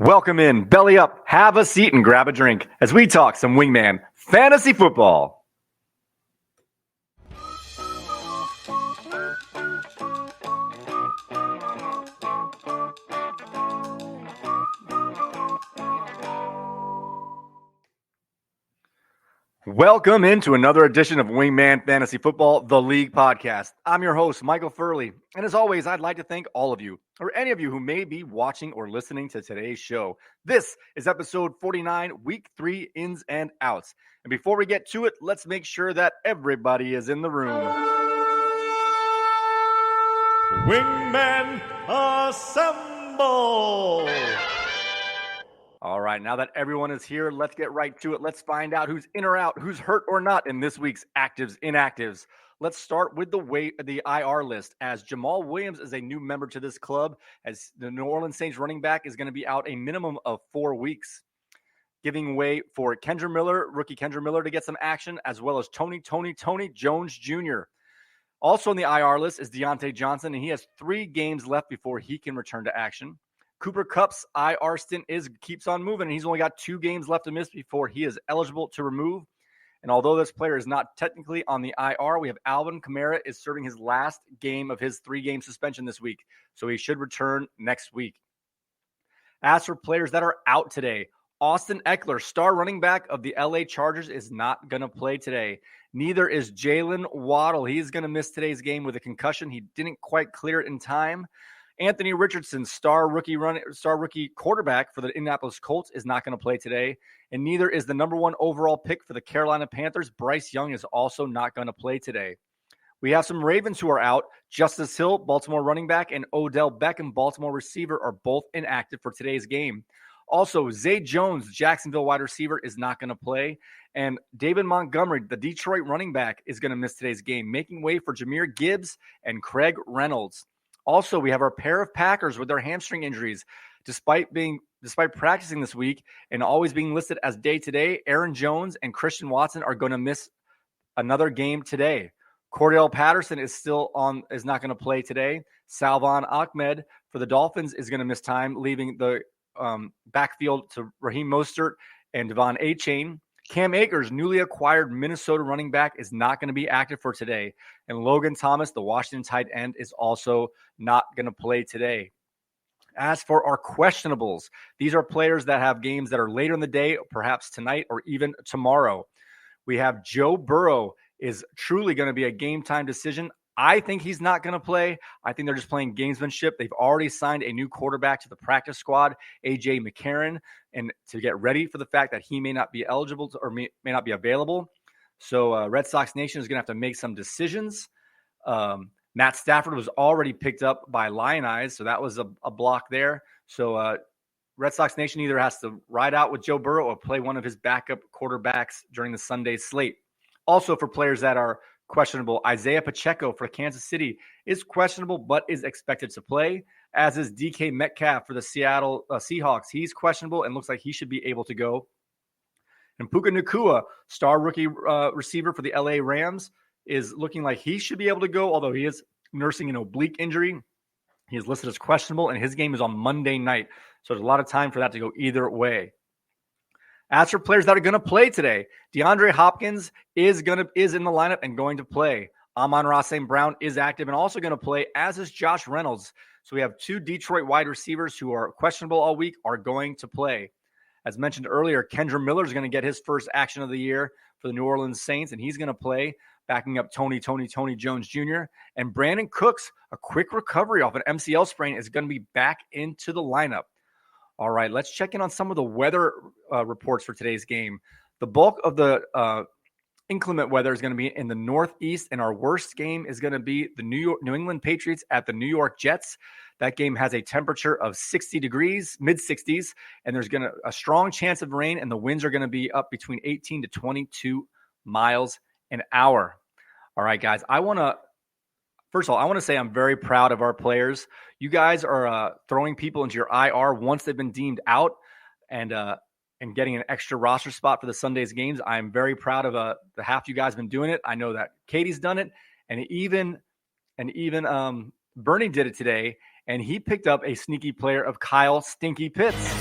Welcome in, belly up, have a seat, and grab a drink as we talk some Wingman Fantasy Football. Welcome into another edition of Wingman Fantasy Football, the League Podcast. I'm your host, Michael Furley, and as always, I'd like to thank all of you, or any of you who may be watching or listening to today's show. This is episode 49, week 3 ins and outs. And before we get to it, let's make sure that everybody is in the room. Wingmen assemble! All right, now that everyone is here, let's get right to it. Let's find out who's in or out, who's hurt or not in this week's Actives, Inactives. Let's start with the IR list, as Jamal Williams is a new member to this club, as the New Orleans Saints running back is going to be out a minimum of 4 weeks, giving way for rookie Kendra Miller to get some action, as well as Tony Jones Jr. Also on the IR list is Deontay Johnson, and he has 3 games left before he can return to action. Cooper Kupp's IR stint keeps on moving, and he's only got 2 games left to miss before he is eligible to remove. And although this player is not technically on the IR, we have Alvin Kamara is serving his last game of his 3-game suspension this week, so he should return next week. As for players that are out today, Austin Eckler, star running back of the LA Chargers, is not going to play today. Neither is Jalen Waddle. He's going to miss today's game with a concussion. He didn't quite clear it in time. Anthony Richardson, star rookie quarterback for the Indianapolis Colts, is not going to play today. And neither is the number 1 overall pick for the Carolina Panthers. Bryce Young is also not going to play today. We have some Ravens who are out. Justice Hill, Baltimore running back, and Odell Beckham, Baltimore receiver, are both inactive for today's game. Also, Zay Jones, Jacksonville wide receiver, is not going to play. And David Montgomery, the Detroit running back, is going to miss today's game, making way for Jahmyr Gibbs and Craig Reynolds. Also, we have our pair of Packers with their hamstring injuries. Despite practicing this week and always being listed as day-to-day, Aaron Jones and Christian Watson are going to miss another game today. Cordell Patterson is not going to play today. Salvon Ahmed for the Dolphins is going to miss time, leaving the backfield to Raheem Mostert and Devon Achane. Cam Akers, newly acquired Minnesota running back, is not going to be active for today. And Logan Thomas, the Washington tight end, is also not going to play today. As for our questionables, these are players that have games that are later in the day, perhaps tonight or even tomorrow. We have Joe Burrow is truly going to be a game time decision. I think he's not going to play. I think they're just playing gamesmanship. They've already signed a new quarterback to the practice squad, A.J. McCarron, and to get ready for the fact that he may not be eligible or may not be available. So Red Sox Nation is going to have to make some decisions. Matt Stafford was already picked up by Lion Eyes, so that was a block there. So Red Sox Nation either has to ride out with Joe Burrow or play one of his backup quarterbacks during the Sunday slate. Also, for players that are questionable, Isaiah Pacheco for Kansas City is questionable but is expected to play, as is DK Metcalf for the Seattle Seahawks. He's questionable and looks like he should be able to go. And Puka Nacua, star rookie receiver for the LA Rams, is looking like he should be able to go, although he is nursing an oblique injury. He is listed as questionable, and his game is on Monday night. So there's a lot of time for that to go either way. As for players that are going to play today, DeAndre Hopkins is in the lineup and going to play. Amon-Ra St. Brown is active and also going to play, as is Josh Reynolds. So we have 2 Detroit wide receivers who are questionable all week are going to play. As mentioned earlier, Kendra Miller is going to get his first action of the year for the New Orleans Saints, and he's going to play, backing up Tony Jones Jr. And Brandon Cooks, a quick recovery off an MCL sprain, is going to be back into the lineup. All right, let's check in on some of the weather reports for today's game. The bulk of the inclement weather is going to be in the Northeast, and our worst game is going to be the New England Patriots at the New York Jets. That game has a temperature of 60 degrees, mid-60s, and there's going to a strong chance of rain, and the winds are going to be up between 18 to 22 miles an hour. All right, guys, First of all, I want to say I'm very proud of our players. You guys are throwing people into your IR once they've been deemed out and getting an extra roster spot for the Sunday's games. I'm very proud of the half you guys have been doing it. I know that Katie's done it, and even Bernie did it today, and he picked up a sneaky player of Kyle Stinky Pitts.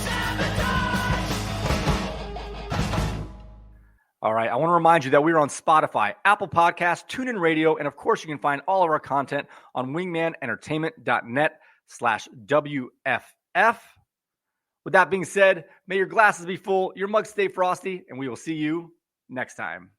All right. I want to remind you that we are on Spotify, Apple Podcasts, TuneIn Radio, and of course, you can find all of our content on wingmanentertainment.net/WFF. With that being said, may your glasses be full, your mugs stay frosty, and we will see you next time.